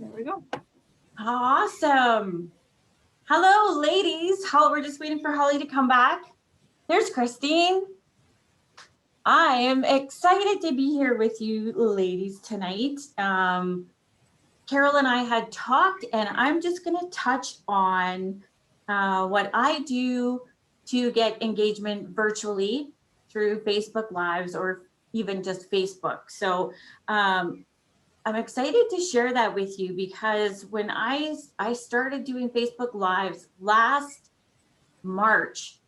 There we go. Awesome. Hello, ladies. We're just waiting for Holly to come back. There's Christine. I am excited to be here with you ladies tonight. Carol and I had talked, and I'm just going to touch on what I do to get engagement virtually through Facebook Lives or even just Facebook. So I'm excited to share that with you because when I started doing Facebook Lives last March,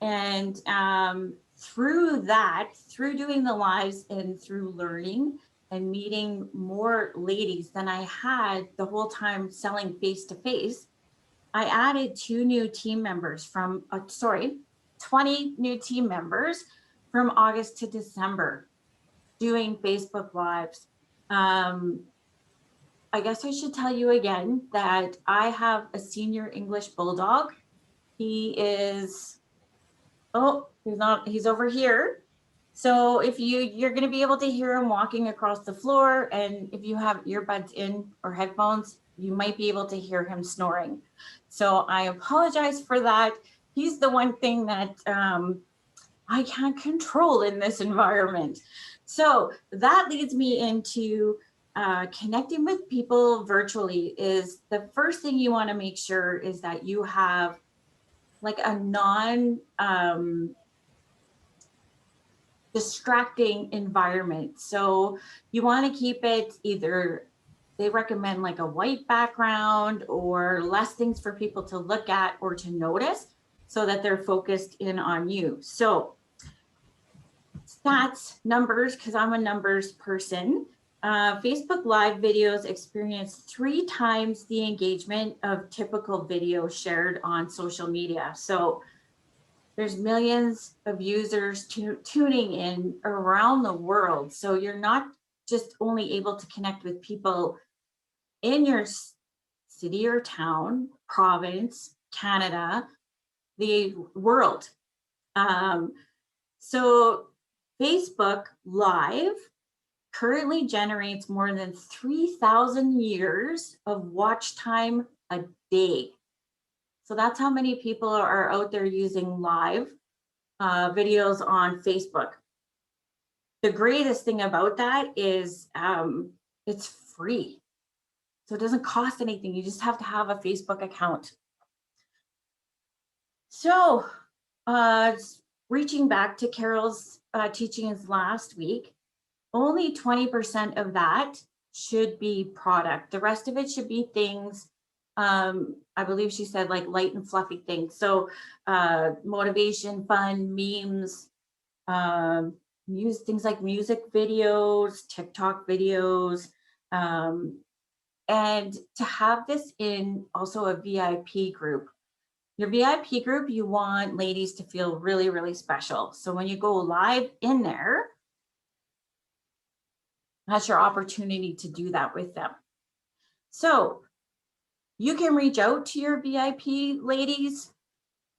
and through doing the lives and through learning and meeting more ladies than I had the whole time selling face to face, I added 20 new team members from August to December doing Facebook Lives. I guess I should tell you again that I have a senior English bulldog. He is, he's over here. So if you're going to be able to hear him walking across the floor, and if you have earbuds in or headphones, you might be able to hear him snoring. So I apologize for that. He's the one thing that I can't control in this environment. So that leads me into connecting with people virtually. Is the first thing you want to make sure is that you have like a non distracting environment. So you want to keep it either, they recommend like a white background or less things for people to look at or to notice so that they're focused in on you. So stats, numbers, because I'm a numbers person. Facebook Live videos experience 3 times the engagement of typical video shared on social media. So there's millions of users tuning in around the world. So you're not just only able to connect with people in your city or town, province, Canada, the world. So Facebook Live currently generates more than 3,000 years of watch time a day. So that's how many people are out there using live videos on Facebook. The greatest thing about that is it's free. So it doesn't cost anything. You just have to have a Facebook account. So reaching back to Carol's teachings last week, only 20% of that should be product. The rest of it should be things, I believe she said like light and fluffy things. So motivation, fun, memes, use things like music videos, TikTok videos, and to have this in also a VIP group. Your VIP group, you want ladies to feel really, really special. So when you go live in there, that's your opportunity to do that with them. So you can reach out to your VIP ladies.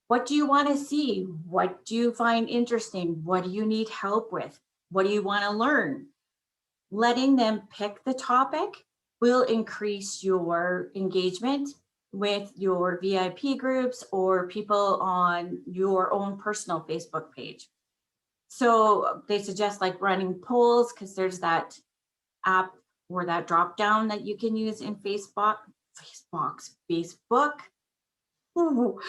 What do you want to see? What do you find interesting? What do you need help with? What do you want to learn? Letting them pick the topic will increase your engagement with your VIP groups or people on your own personal Facebook page. So they suggest like running polls because there's that app or that drop down that you can use in Facebook. Ooh,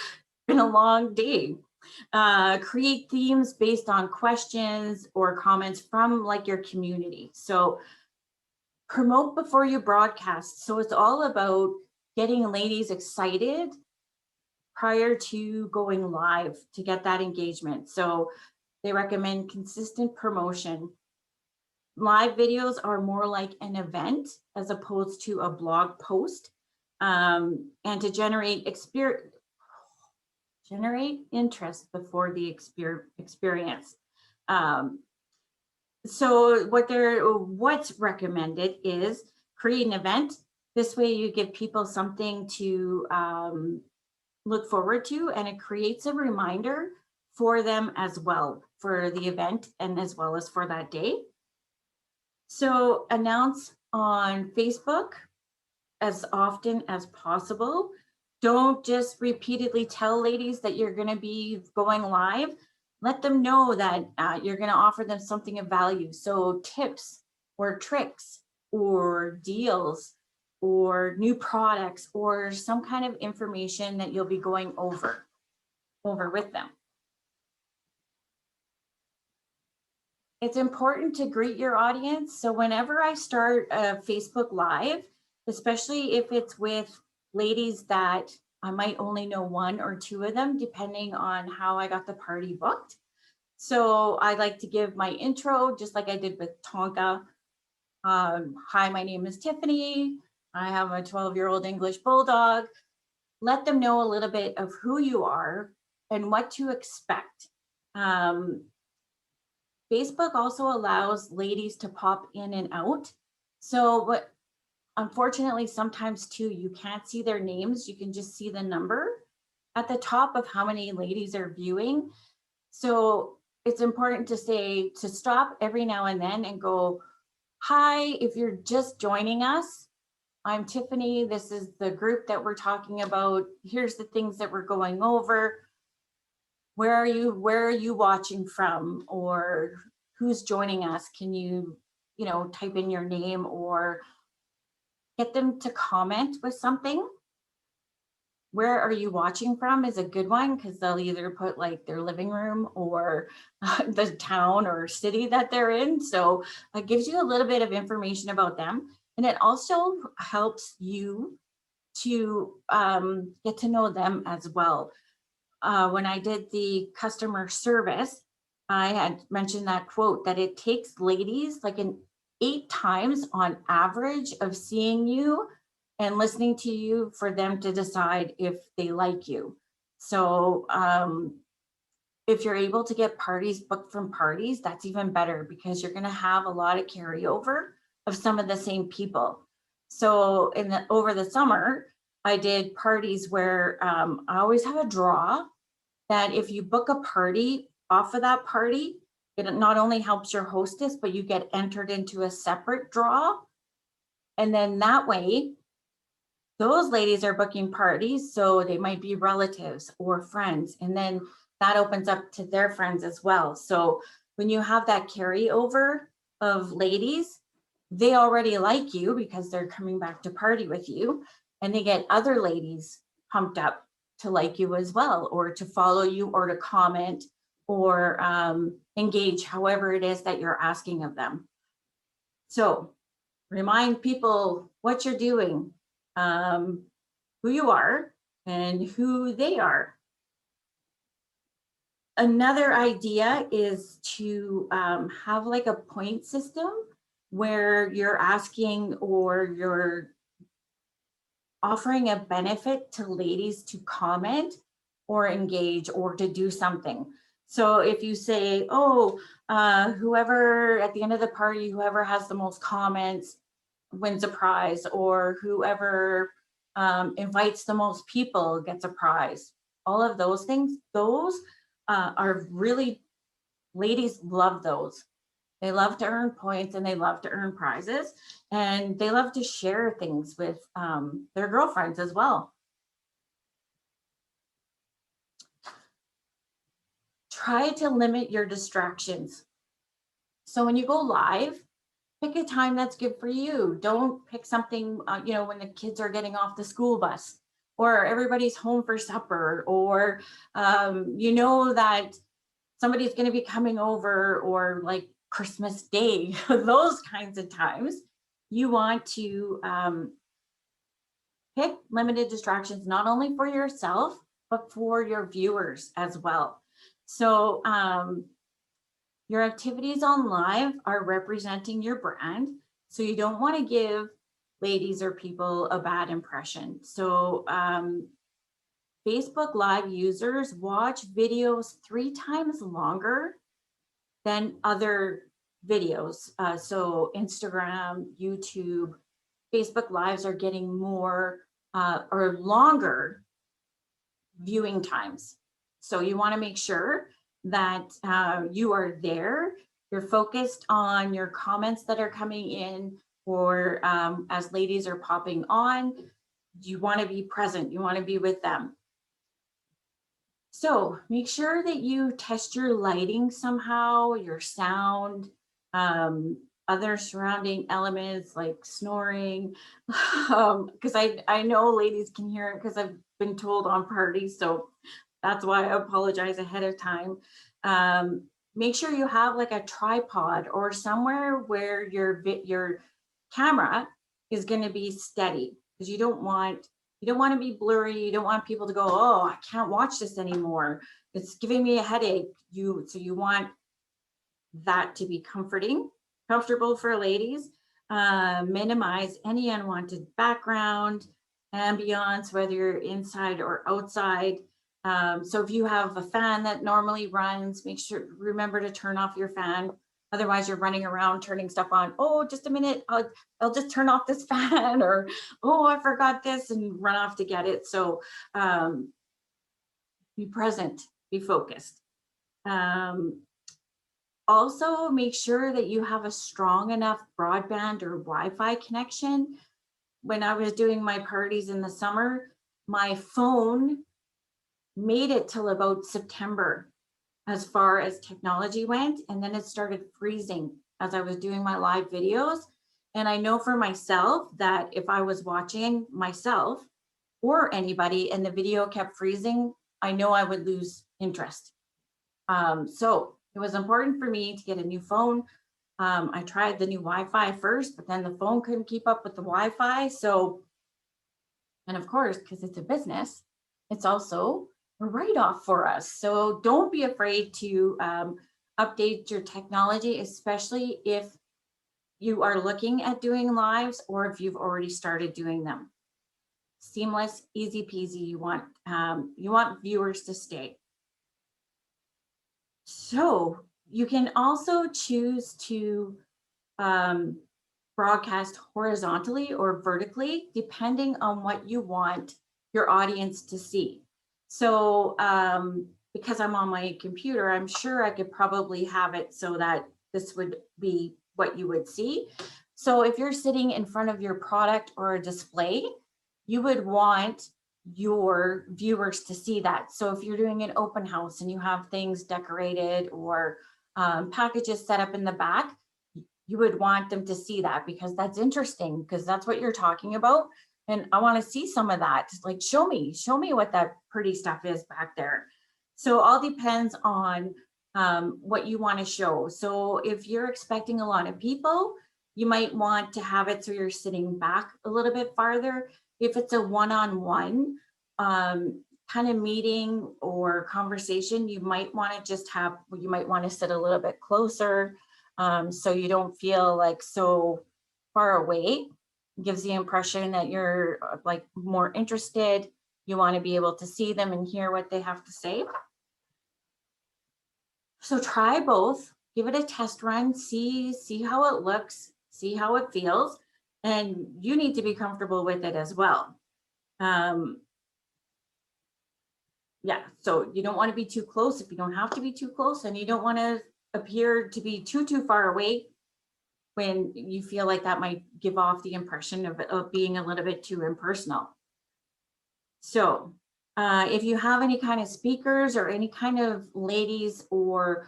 been a long day. Create themes based on questions or comments from like your community. So promote before you broadcast. So it's all about getting ladies excited prior to going live to get that engagement. So they recommend consistent promotion. Live videos are more like an event as opposed to a blog post, and to generate interest before the experience. So what's recommended is create an event. This way you give people something to look forward to, and it creates a reminder for them as well for the event and as well as for that day. So announce on Facebook as often as possible. Don't just repeatedly tell ladies that you're going to be going live. Let them know that you're going to offer them something of value. So tips or tricks or deals or new products or some kind of information that you'll be going over with them. It's important to greet your audience. So whenever I start a Facebook Live, especially if it's with ladies that I might only know one or two of them, depending on how I got the party booked. So I like to give my intro, just like I did with Tonka. Hi, my name is Tiffany. I have a 12-year-old English Bulldog. Let them know a little bit of who you are and what to expect. Facebook also allows ladies to pop in and out. So what, unfortunately, sometimes too, you can't see their names. You can just see the number at the top of how many ladies are viewing. So it's important to stop every now and then and go, hi, if you're just joining us, I'm Tiffany. This is the group that we're talking about. Here's the things that we're going over. Where are you watching from, or who's joining us? Can you type in your name or get them to comment with something? Where are you watching from is a good one, because they'll either put like their living room or the town or city that they're in. So it gives you a little bit of information about them. And it also helps you to get to know them as well. When I did the customer service, I had mentioned that quote that it takes ladies like 8 times on average of seeing you and listening to you for them to decide if they like you. So if you're able to get parties booked from parties, that's even better, because you're going to have a lot of carryover of some of the same people. So over the summer, I did parties where I always have a draw that if you book a party off of that party, it not only helps your hostess, but you get entered into a separate draw. And then that way, those ladies are booking parties, so they might be relatives or friends. And then that opens up to their friends as well. So when you have that carryover of ladies, they already like you because they're coming back to party with you, and they get other ladies pumped up to like you as well, or to follow you, or to comment, or engage however it is that you're asking of them. So remind people what you're doing, who you are, and who they are. Another idea is to have like a point system where you're asking or you're offering a benefit to ladies to comment or engage or to do something. So if you say, oh, whoever at the end of the party, whoever has the most comments wins a prize, or whoever invites the most people gets a prize. All of those things, those are really, ladies love those. They love to earn points and they love to earn prizes, and they love to share things with their girlfriends as well. Try to limit your distractions. So when you go live, pick a time that's good for you. Don't pick something, when the kids are getting off the school bus, or everybody's home for supper, or that somebody's going to be coming over, or like Christmas Day, those kinds of times. You want to pick limited distractions, not only for yourself, but for your viewers as well. So your activities on live are representing your brand. So you don't want to give ladies or people a bad impression. So Facebook Live users watch videos 3 times longer than other videos. So Instagram, YouTube, Facebook Lives are getting more or longer viewing times. So you want to make sure that you are there. You're focused on your comments that are coming in, or as ladies are popping on, you want to be present, you want to be with them. So make sure that you test your lighting somehow, your sound, other surrounding elements like snoring, because I know ladies can hear it because I've been told on parties. So that's why I apologize ahead of time. Make sure you have like a tripod or somewhere where your camera is going to be steady, because you don't want to be blurry. You don't want people to go, oh, I can't watch this anymore, it's giving me a headache. So you want that to be comfortable for ladies. Minimize any unwanted background, ambience, whether you're inside or outside. So if you have a fan that normally runs, remember to turn off your fan. Otherwise, you're running around turning stuff on. Oh, just a minute, I'll just turn off this fan, or oh, I forgot this, and run off to get it. So be present, be focused. Also, make sure that you have a strong enough broadband or Wi-Fi connection. When I was doing my parties in the summer, my phone made it till about September as far as technology went, and then it started freezing as I was doing my live videos. And I know for myself that if I was watching myself or anybody and the video kept freezing, I know I would lose interest. So it was important for me to get a new phone. I tried the new Wi-Fi first, but then the phone couldn't keep up with the Wi-Fi. So, and of course, because it's a business, it's also a write-off for us. So don't be afraid to update your technology, especially if you are looking at doing lives or if you've already started doing them. Seamless, easy peasy. You want viewers to stay. So you can also choose to broadcast horizontally or vertically, depending on what you want your audience to see. So because I'm on my computer, I'm sure I could probably have it so that this would be what you would see. So if you're sitting in front of your product or a display, you would want your viewers to see that. So if you're doing an open house and you have things decorated or packages set up in the back, you would want them to see that, because that's interesting, because that's what you're talking about. And I want to see some of that. Like, show me what that pretty stuff is back there. So all depends on what you want to show. So if you're expecting a lot of people, you might want to have it so you're sitting back a little bit farther. If it's a one-on-one kind of meeting or conversation, you might want to sit a little bit closer. So you don't feel like so far away. It gives the impression that you're like more interested. You want to be able to see them and hear what they have to say. So try both, give it a test run, see how it looks, see how it feels, and you need to be comfortable with it as well. Yeah, so you don't want to be too close if you don't have to be too close, and you don't want to appear to be too far away when you feel like that might give off the impression of being a little bit too impersonal. So if you have any kind of speakers or any kind of ladies or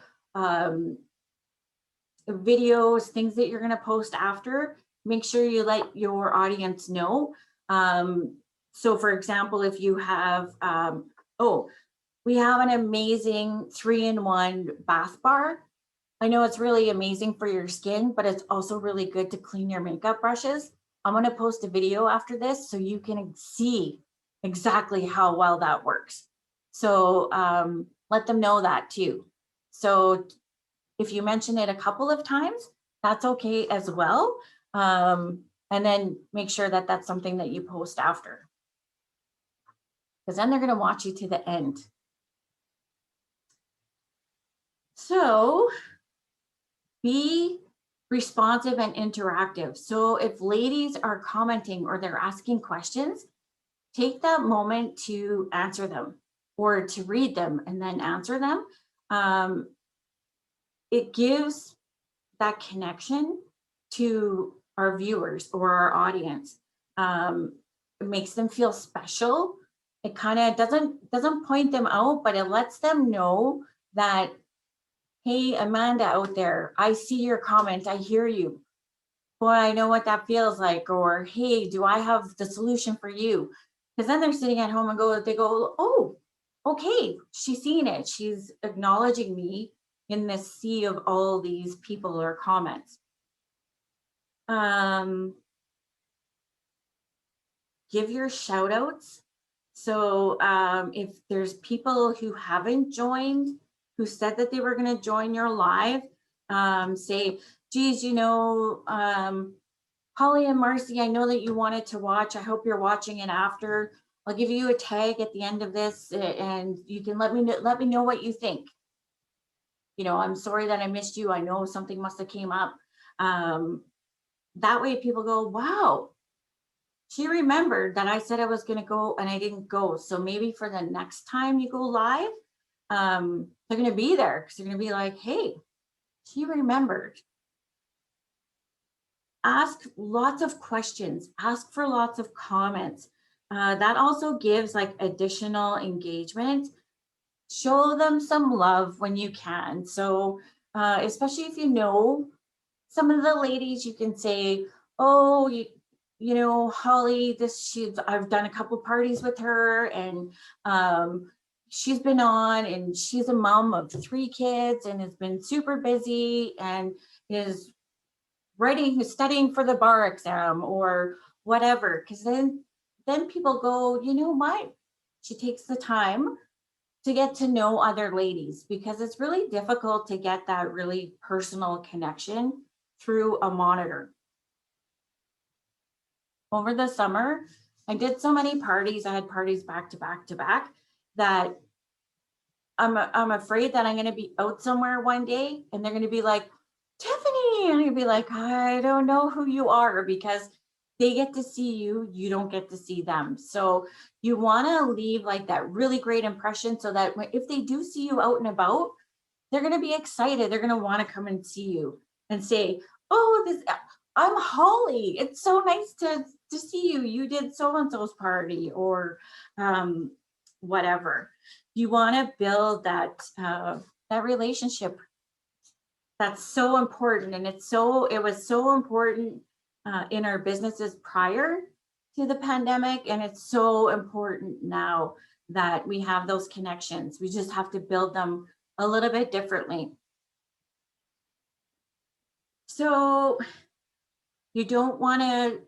videos, things that you're going to post after, make sure you let your audience know. So for example, if you have, we have an amazing 3-in-1 bath bar. I know it's really amazing for your skin, but it's also really good to clean your makeup brushes. I'm going to post a video after this so you can see exactly how well that works. So let them know that too. So if you mention it a couple of times, that's okay as well. And then make sure that that's something that you post after, because then they're going to watch you to the end. So be responsive and interactive. So if ladies are commenting or they're asking questions, take that moment to answer them or to read them and then answer them. It gives that connection to our viewers or our audience. It makes them feel special. It kind of doesn't point them out, but it lets them know that, hey, Amanda out there, I see your comment, I hear you. Boy, I know what that feels like. Or, hey, do I have the solution for you? Because then they're sitting at home and they go, oh, okay, she's seeing it. She's acknowledging me in this sea of all these people or comments. Give your shout outs. So if there's people who haven't joined, who said that they were going to join your live, say, geez, Holly and Marcy, I know that you wanted to watch. I hope you're watching it after. I'll give you a tag at the end of this, and you can let me know what you think. I'm sorry that I missed you. I know something must have came up. That way people go, wow, she remembered that I said I was going to go and I didn't go. So maybe for the next time you go live, they're going to be there because they're going to be like, hey, she remembered. Ask lots of questions, ask for lots of comments. That also gives like additional engagement. Show them some love when you can. So especially if you know some of the ladies, you can say, oh, Holly, I've done a couple parties with her, and she's been on, and she's a mom of 3 kids and has been super busy and is studying for the bar exam or whatever. Because then people go, she takes the time to get to know other ladies, because it's really difficult to get that really personal connection through a monitor. Over the summer, I did so many parties. I had parties back to back to back that I'm afraid that I'm going to be out somewhere one day and they're going to be like, Tiffany, and I'm going to be like, I don't know who you are, because they get to see you, you don't get to see them. So you want to leave like that really great impression, so that if they do see you out and about, they're going to be excited. They're going to want to come and see you and say, oh, I'm Holly. It's so nice to see you. You did so-and-so's party, or whatever. You want to build that relationship. That's so important. And it was so important in our businesses prior to the pandemic. And it's so important now that we have those connections. We just have to build them a little bit differently. So you don't want to,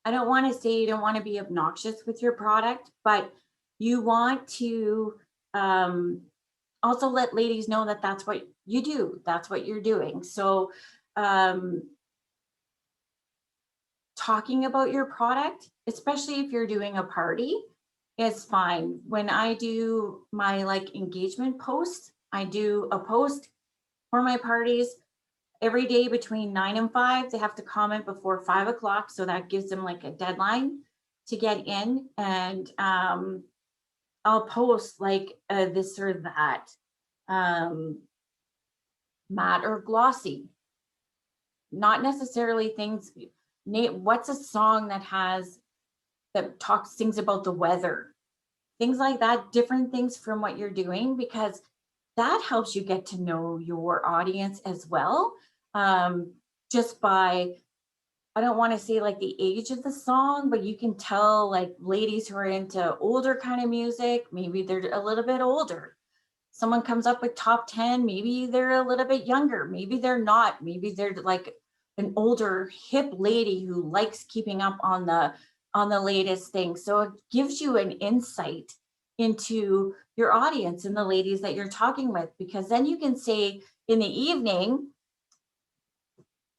I don't want to say you don't want to be obnoxious with your product, but you want to also let ladies know that that's what you do. That's what you're doing. So talking about your product, especially if you're doing a party, is fine. When I do my engagement posts, I do a post for my parties every day between 9 and 5. They have to comment before 5 o'clock. So that gives them a deadline to get in. And I'll post this or that, matte or glossy. Not necessarily things. Nate, what's a song that sings about the weather? Things like that, different things from what you're doing, because that helps you get to know your audience as well. Just by, I don't want to say the age of the song, but you can tell ladies who are into older kind of music, maybe they're a little bit older. Someone comes up with top 10, maybe they're a little bit younger, maybe they're not, maybe they're an older hip lady who likes keeping up on the latest thing. So it gives you an insight into your audience and the ladies that you're talking with, because then you can say in the evening,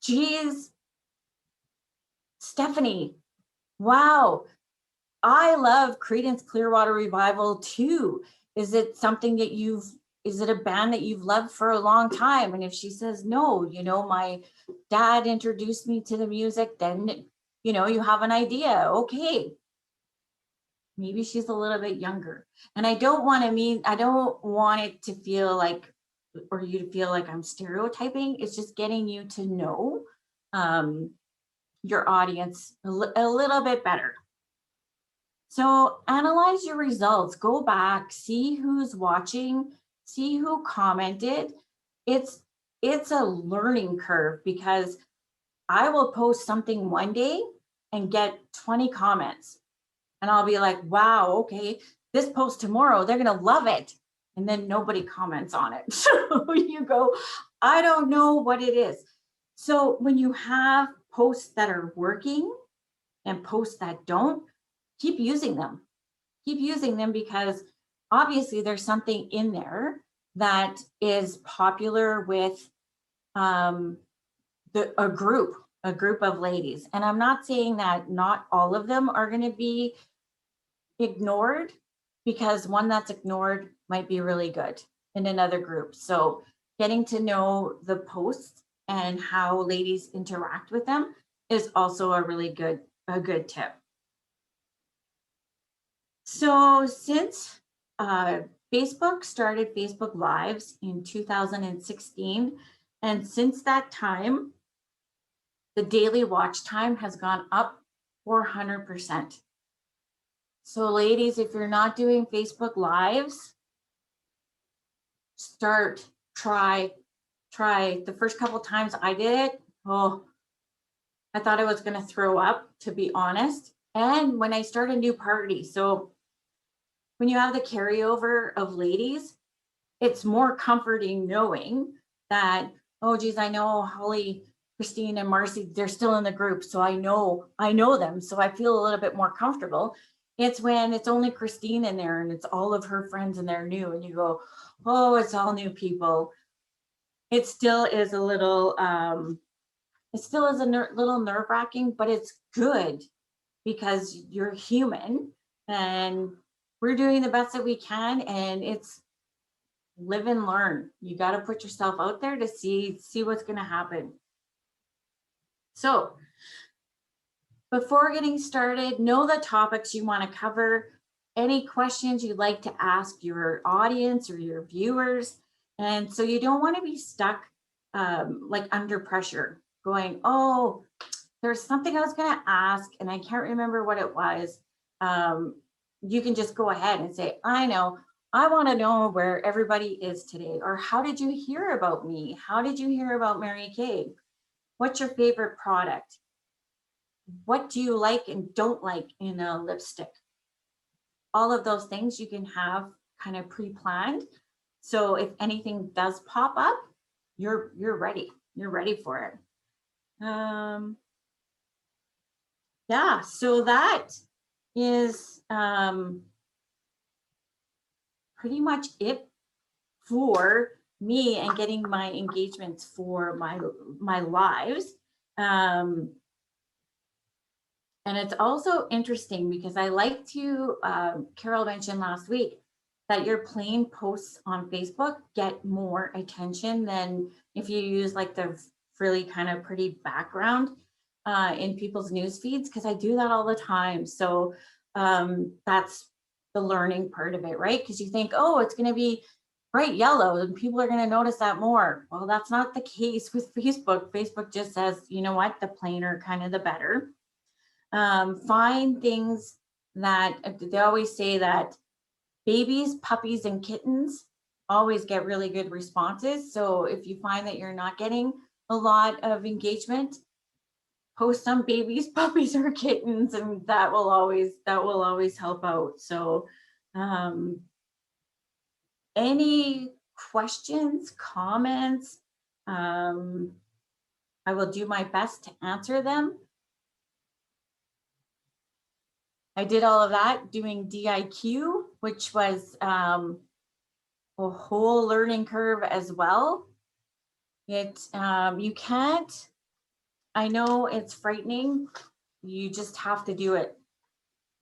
geez, Stephanie, wow, I love Creedence Clearwater Revival too. Is it something that is it a band that you've loved for a long time? And if she says no, my dad introduced me to the music, then you have an idea. Okay, maybe she's a little bit younger. And I don't want it to feel or you to feel like I'm stereotyping. It's just getting you to know your audience a little bit better. So analyze your results, go back, see who's watching, see who commented. It's a learning curve, because I will post something one day and get 20 comments. And I'll be like, wow, okay, this post tomorrow, they're going to love it. And then nobody comments on it. So you go, I don't know what it is. So when you have posts that are working and posts that don't, keep using them. Keep using them, because obviously there's something in there that is popular with a group of ladies. And I'm not saying that not all of them are going to be ignored, because one that's ignored might be really good in another group. So getting to know the posts and how ladies interact with them is also a really good tip. So since Facebook started Facebook Lives in 2016, and since that time, the daily watch time has gone up 400%. So ladies, if you're not doing Facebook Lives, try. The first couple times I did it, oh, I thought I was going to throw up, to be honest. And when I start a new party, so when you have the carryover of ladies, it's more comforting knowing that, oh geez, I know Holly, Christine, and Marcy, they're still in the group, so I know them, so I feel a little bit more comfortable. It's when it's only Christine in there and it's all of her friends and they're new, and you go, oh, it's all new people. It still is a little, little nerve-wracking, but it's good, because you're human and we're doing the best that we can, and it's live and learn. You got to put yourself out there to see what's going to happen. So before getting started, know the topics you want to cover, any questions you'd like to ask your audience or your viewers. And so you don't want to be stuck like under pressure going, oh, there's something I was going to ask and I can't remember what it was. You can just go ahead and say, I know, I want to know where everybody is today, or how did you hear about me? How did you hear about Mary Kay? What's your favorite product? What do you like and don't like in a lipstick? All of those things you can have kind of pre-planned. So if anything does pop up, you're ready. You're ready for it. Yeah, so that is pretty much it for me and getting my engagements for my lives. And it's also interesting because I like to, Carol mentioned last week that your plain posts on Facebook get more attention than if you use like the really kind of pretty background in people's news feeds, because I do that all the time. So that's the learning part of it, right? Because you think, oh, it's going to be bright yellow and people are going to notice that more. Well, that's not the case with Facebook. Facebook just says, you know what, the plainer kind of the better. Find things that they always say that babies, puppies, and kittens always get really good responses. So if you find that you're not getting a lot of engagement, post some babies, puppies, or kittens, and that will always help out. So any questions, comments, I will do my best to answer them. I did all of that doing DIQ, which was a whole learning curve as well. You can't, I know it's frightening. You just have to do it.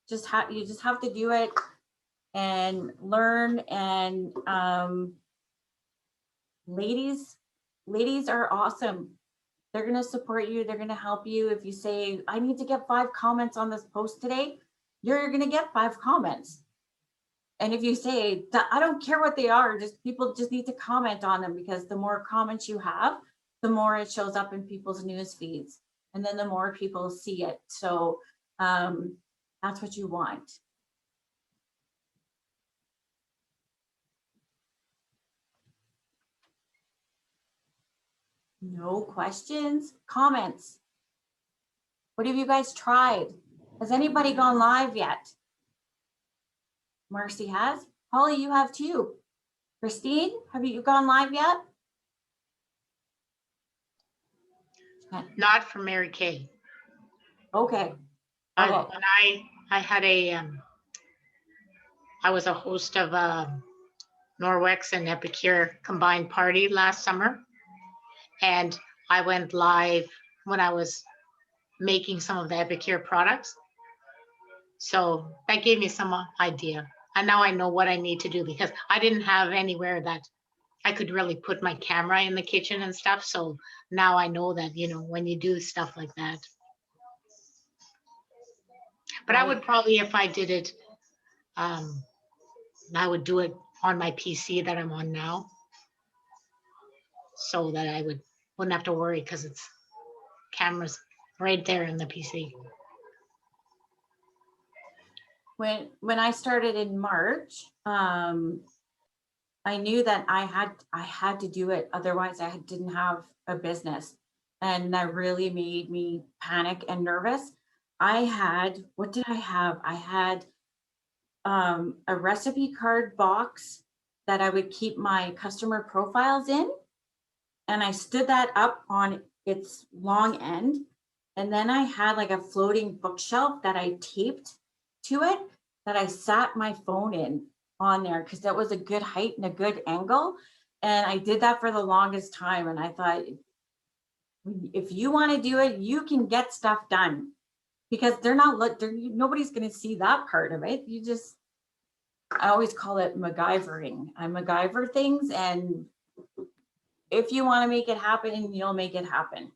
You just have to do it and learn. And ladies are awesome. They're going to support you. They're going to help you. If you say, I need to get 5 comments on this post today, you're going to get 5 comments. And if you say, I don't care what they are, people just need to comment on them, because the more comments you have, the more it shows up in people's news feeds, and then the more people see it. So that's what you want. No questions, comments? What have you guys tried? Has anybody gone live yet? Marcy has. Holly, you have too. Christine, have you gone live yet? Not for Mary Kay. Okay. When I had I was a host of a Norwex and Epicure combined party last summer, and I went live when I was making some of the Epicure products. So that gave me some idea. And now I know what I need to do, because I didn't have anywhere that I could really put my camera in the kitchen and stuff. So now I know that, you know, when you do stuff like that. But I would probably, if I did it, I would do it on my PC that I'm on now, so that I wouldn't have to worry, because it's cameras right there in the PC. When I started in March, I knew that I had to do it, otherwise I didn't have a business, and that really made me panic and nervous. I had, what did I have? I had a recipe card box that I would keep my customer profiles in, and I stood that up on its long end, and then I had like a floating bookshelf that I taped to it, that I sat my phone in on there, because that was a good height and a good angle. And I did that for the longest time. And I thought, if you want to do it, you can get stuff done, because nobody's going to see that part of it. I always call it MacGyvering. I MacGyver things, and if you want to make it happen, you'll make it happen.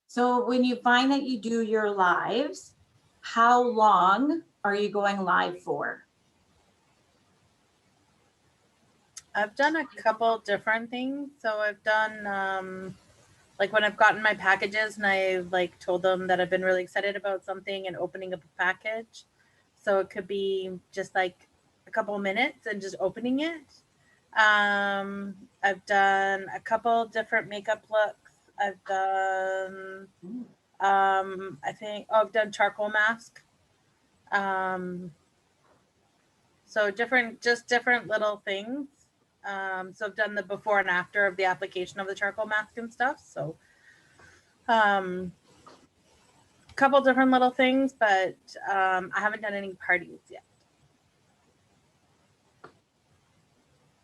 So when you find that you do your lives, how long are you going live for? I've done a couple different things. So I've done like when I've gotten my packages and I've like told them that I've been really excited about something and opening up a package. So it could be just like a couple minutes and just opening it. I've done a couple different makeup looks. I've done I've done charcoal mask. So different little things. So I've done the before and after of the application of the charcoal mask and stuff. So a couple different little things, but I haven't done any parties yet.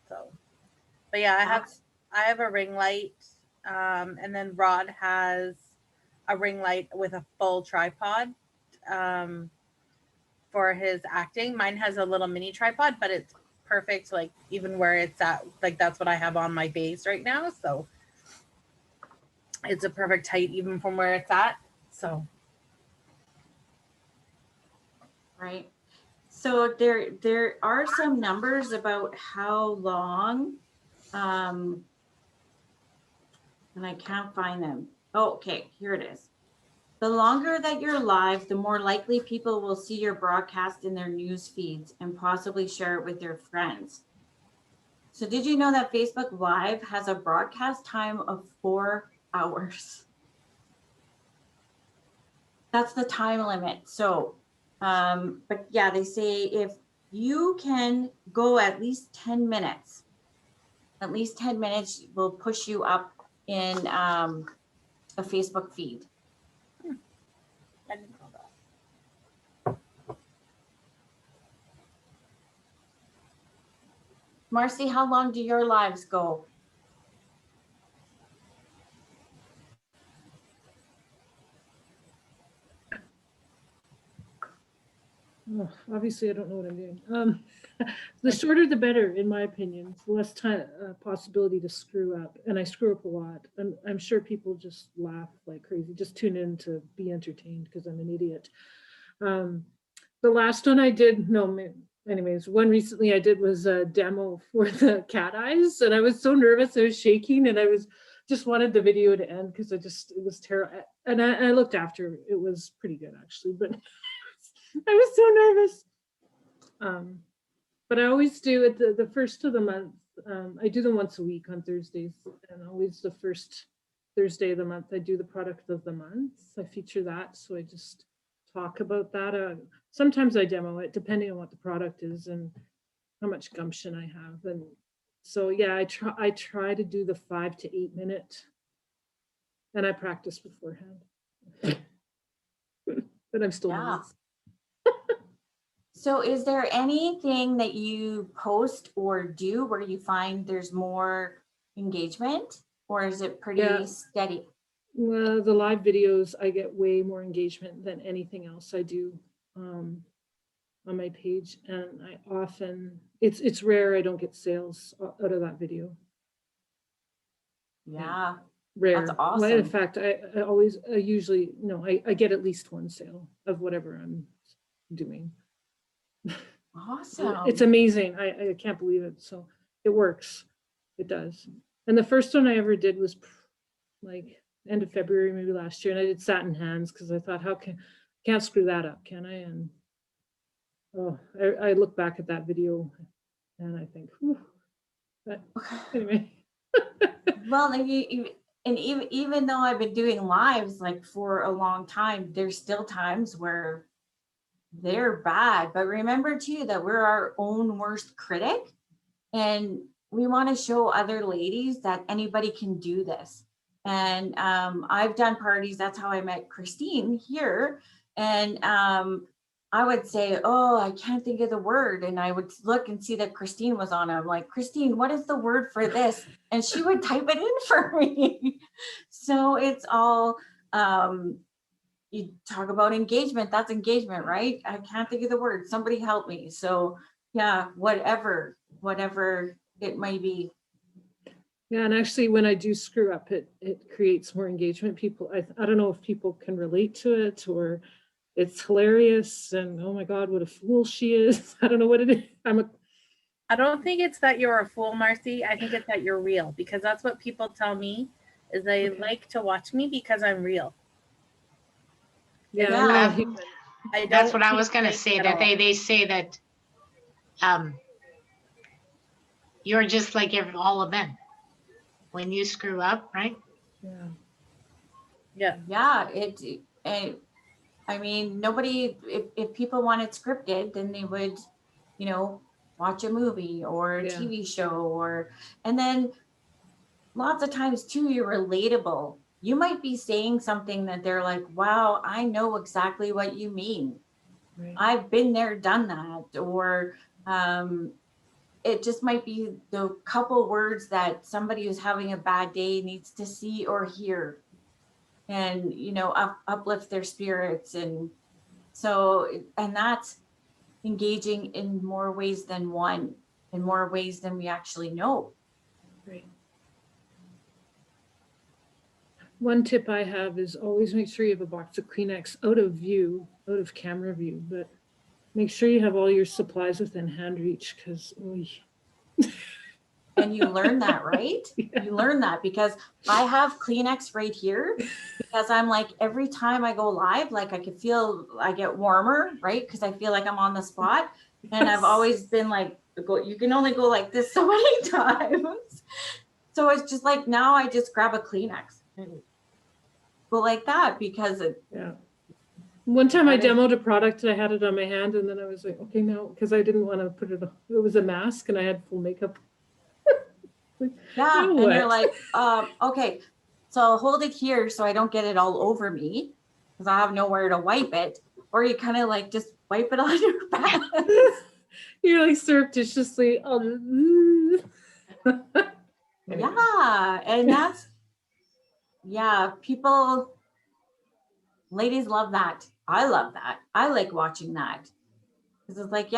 So, but yeah, I have a ring light, and then Rod has a ring light with a full tripod for his acting. Mine has a little mini tripod, but it's perfect, like even where it's at, like that's what I have on my base right now. So it's a perfect height even from where it's at. So right. So there are some numbers about how long, and I can't find them. Oh, okay, here it is. The longer that you're live, the more likely people will see your broadcast in their news feeds and possibly share it with their friends. So did you know that Facebook Live has a broadcast time of 4 hours? That's the time limit. So, but yeah, they say if you can go at least 10 minutes, will push you up in a Facebook feed. I didn't know that. Marcy, how long do your lives go? Oh, obviously, I don't know what I'm doing. The shorter, the better, in my opinion. It's less time, possibility to screw up, and I screw up a lot. I'm sure people just laugh like crazy. Just tune in to be entertained because I'm an idiot. The last one I did, anyways, one recently I did was a demo for the cat eyes, and I was so nervous. I was shaking, and I was just wanted the video to end because it was terrible. And I looked after, it was pretty good actually, but I was so nervous. But I always do it the first of the month. I do them once a week on Thursdays, and always the first Thursday of the month, I do the product of the month. I feature that, so I just talk about that. Sometimes I demo it, depending on what the product is and how much gumption I have. And so, yeah, I try to do the 5 to 8 minute, and I practice beforehand. But I'm still Yeah. nervous. So is there anything that you post or do where you find there's more engagement, or is it pretty Yeah. steady? Well, the live videos, I get way more engagement than anything else I do on my page. And I often, it's rare I don't get sales out of that video. Yeah. Rare. That's Well, in awesome. fact, I usually, no, I get at least one sale of whatever I'm doing. Awesome. It's amazing. I can't believe it. So it works. It does. And the first one I ever did was like end of February, maybe last year. And I did satin hands because I thought, can't screw that up, can I? And oh, I look back at that video and I think, whew. But anyway. Well, and even though I've been doing lives like for a long time, there's still times where they're bad. But remember too that we're our own worst critic, and we want to show other ladies that anybody can do this. And I've done parties. That's how I met Christine here. And I would say, oh, I can't think of the word. And I would look and see that Christine was on it. I'm like, Christine, what is the word for this? And she would type it in for me. So it's all, you talk about engagement. That's engagement, right? I can't think of the word. Somebody help me. So yeah, whatever it might be. Yeah, and actually when I do screw up, it creates more engagement. People, I don't know if people can relate to it or it's hilarious and oh my God, what a fool she is. I don't know what it is. I don't think it's that you're a fool, Marcy. I think it's that you're real, because that's what people tell me is they like to watch me because I'm real. Yeah. That's what I was going to say, that they say that you're just like all of them when you screw up, right? Yeah. Yeah, I mean, nobody, if people wanted scripted, then they would, watch a movie or a TV show and then lots of times too, you're relatable. You might be saying something that they're like, wow, I know exactly what you mean. Right. I've been there, done that. Or it just might be the couple words that somebody who's having a bad day needs to see or hear and, uplift their spirits. And so, and that's engaging in more ways than one, in more ways than we actually know. Right. One tip I have is always make sure you have a box of Kleenex out of camera view, but make sure you have all your supplies within hand reach because and you learn that, right? Yeah. You learn that because I have Kleenex right here because I'm like, every time I go live, like I can feel I get warmer, right? Because I feel like I'm on the spot. And I've always been like, you can only go like this so many times. So it's just like, now I just grab a Kleenex and go like that because one time I demoed a product and I had it on my hand and then I was like, okay, no, because I didn't want to put it on. It was a mask and I had full makeup. Yeah, and you're like, okay, so I'll hold it here so I don't get it all over me because I have nowhere to wipe it. Or you kind of like just wipe it on your back. You're like surreptitiously. Yeah, and that's, people, ladies love that. I love that. I like watching that because it's like,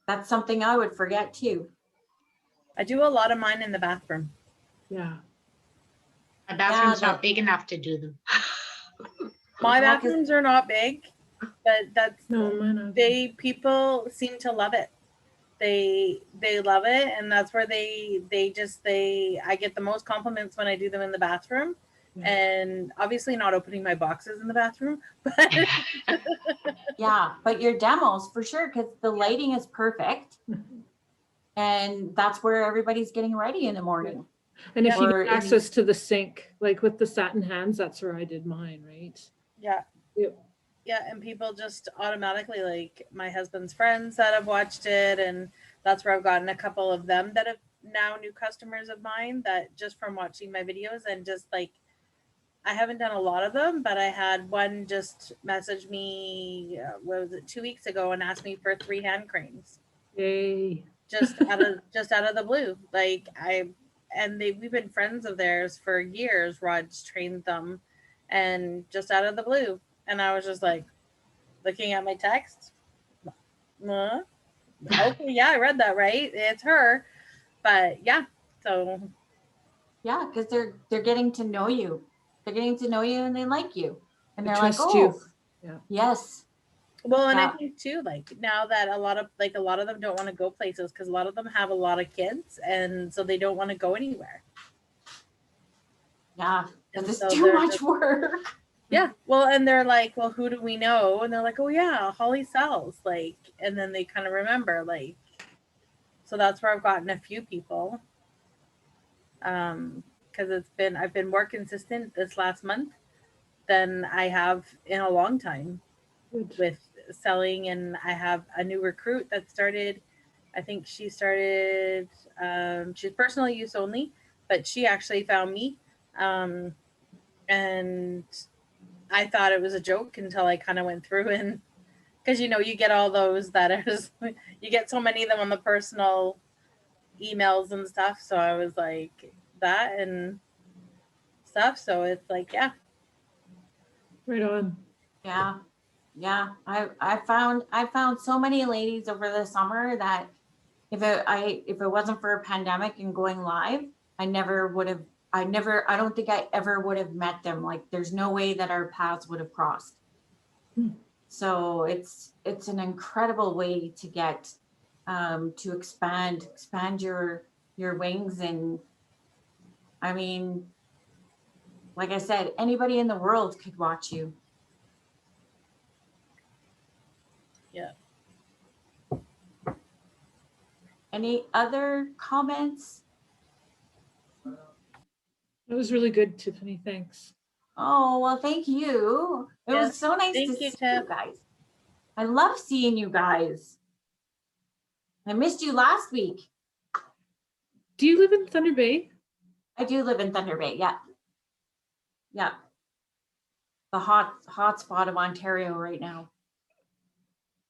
that's something I would forget too. I do a lot of mine in the bathroom. Yeah. My bathroom's not big enough to do them. My bathrooms are not big, but people seem to love it. they love it, and that's where I get the most compliments when I do them in the bathroom. Yeah. And obviously not opening my boxes in the bathroom, but Yeah, but your demos for sure, because the lighting is perfect. And that's where everybody's getting ready in the morning. And if you Or need in- access to the sink, like with the satin hands, that's where I did mine, right? yeah. Yep. Yeah, and people just automatically, like my husband's friends that have watched it, and that's where I've gotten a couple of them that have now new customers of mine that just from watching my videos, and just like I haven't done a lot of them, but I had one just message me, what was it, 2 weeks ago, and asked me for 3 hand cranes, Yay. just out of the blue. Like we've been friends of theirs for years. Rod's trained them, and just out of the blue, and I was just like looking at my text. Okay, yeah, I read that right. It's her, but yeah, so Yeah, because they're getting to know you. They're getting to know you and they like you. And They they're like, trust oh, you. Yeah. yes. well, and I Yeah. think too, like now that a lot of them don't want to go places because a lot of them have a lot of kids, and so they don't want to go anywhere. Yeah, And because it's so too they're much just- work. Yeah, well, and they're like, well, who do we know? And they're like, oh yeah, Holly sells, like, and then they kind of remember, like, so that's where I've gotten a few people. Because I've been more consistent this last month than I have in a long time Good. with selling, and I have a new recruit that started. I think she started. She's personal use only, but she actually found me, and I thought it was a joke until I kind of went through, and because you get all those that are you get so many of them on the personal emails and stuff. So I was like that and stuff. So it's like, yeah. Right on. Yeah. Yeah. I found so many ladies over the summer that if it wasn't for a pandemic and going live, I don't think I ever would have met them. Like there's no way that our paths would have crossed. So it's an incredible way to get to expand your wings. And I mean, like I said, anybody in the world could watch you. Yeah. Any other comments? That was really good, Tiffany. Thanks. Oh, well, thank you. It was Yes, so nice thank to you, see you Tiff. guys. I love seeing you guys. I missed you last week. Do you live in Thunder Bay? I do live in Thunder Bay. Yeah. Yeah. The hot spot of Ontario right now.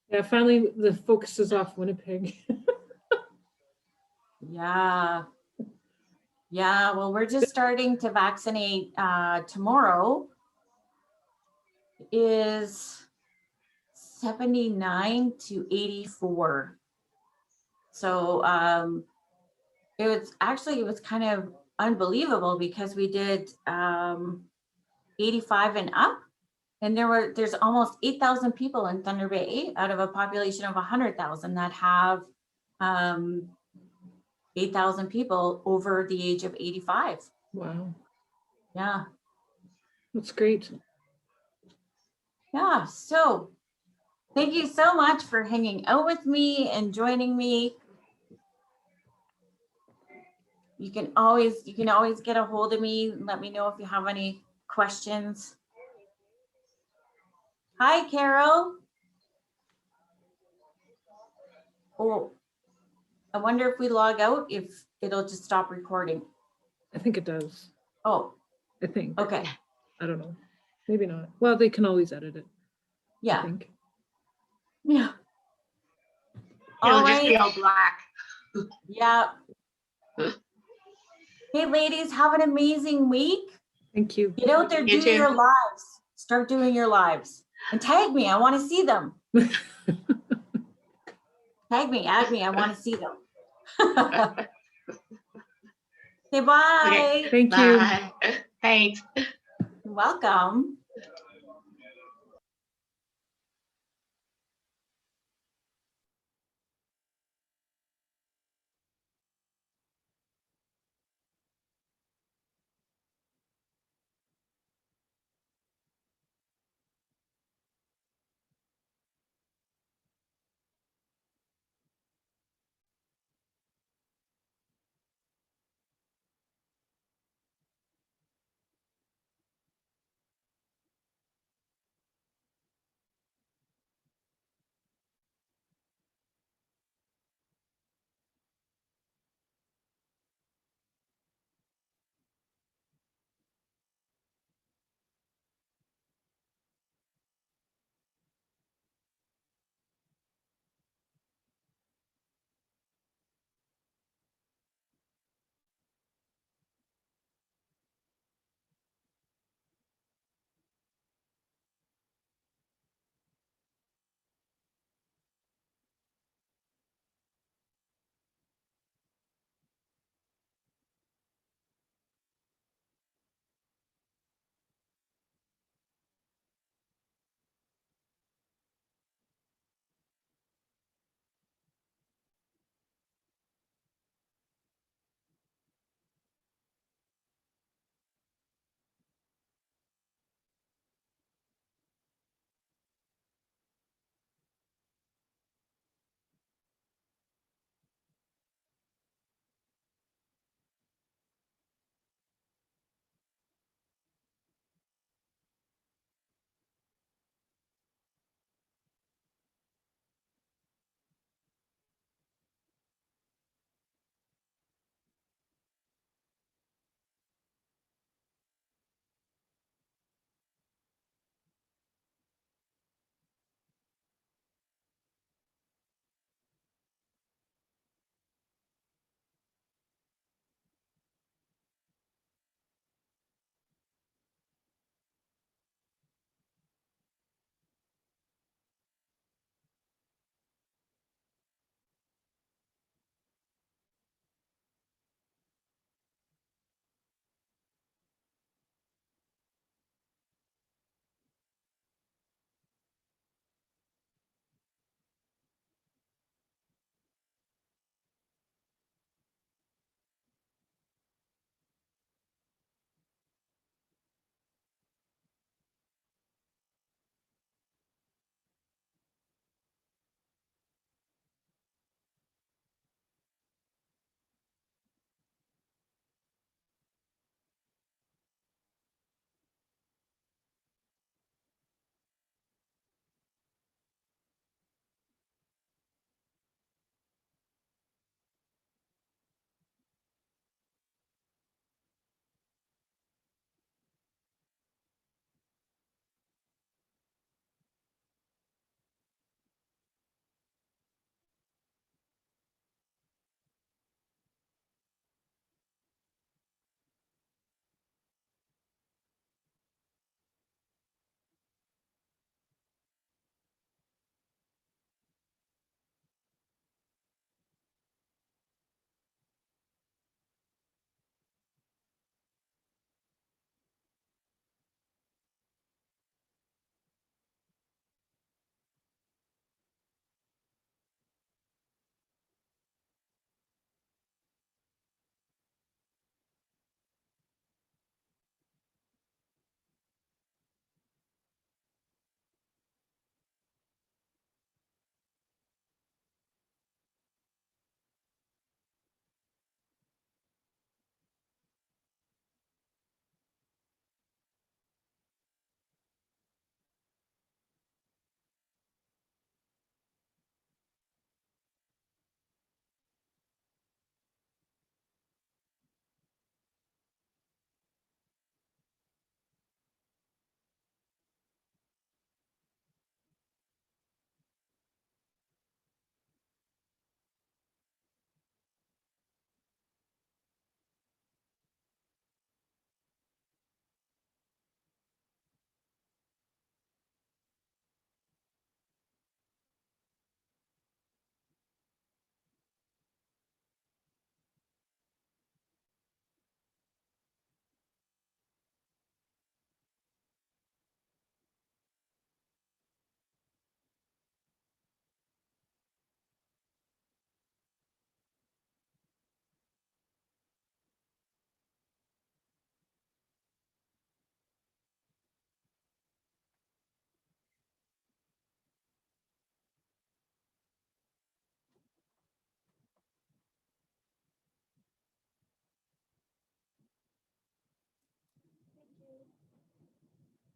Yeah, finally the focus is off Winnipeg. Yeah. Yeah. Well, we're just starting to vaccinate. Tomorrow is 79 to 84. So it was kind of unbelievable because we did 85 and up, and there's almost 8,000 people in Thunder Bay out of a population of 100,000 that have 8,000 people over the age of 85. Wow, Yeah. that's great. Yeah. So thank you so much for hanging out with me and joining me. You can always get a hold of me. Let me know if you have any questions. Hi, Carol. Oh, I wonder if we log out, if it'll just stop recording. I think it does. Oh, I think. okay. I don't know. Maybe not. Well, they can always edit it. I Yeah. think. Yeah. It'll All just be right. all black. Yeah. Hey, ladies, have an amazing week. Thank you. Get out there, You do too. your lives. Start doing your lives. And tag me. I want to see them. Tag me, add me. I want to see them. Okay, bye. Okay. Thank you. Bye. Thanks. Welcome.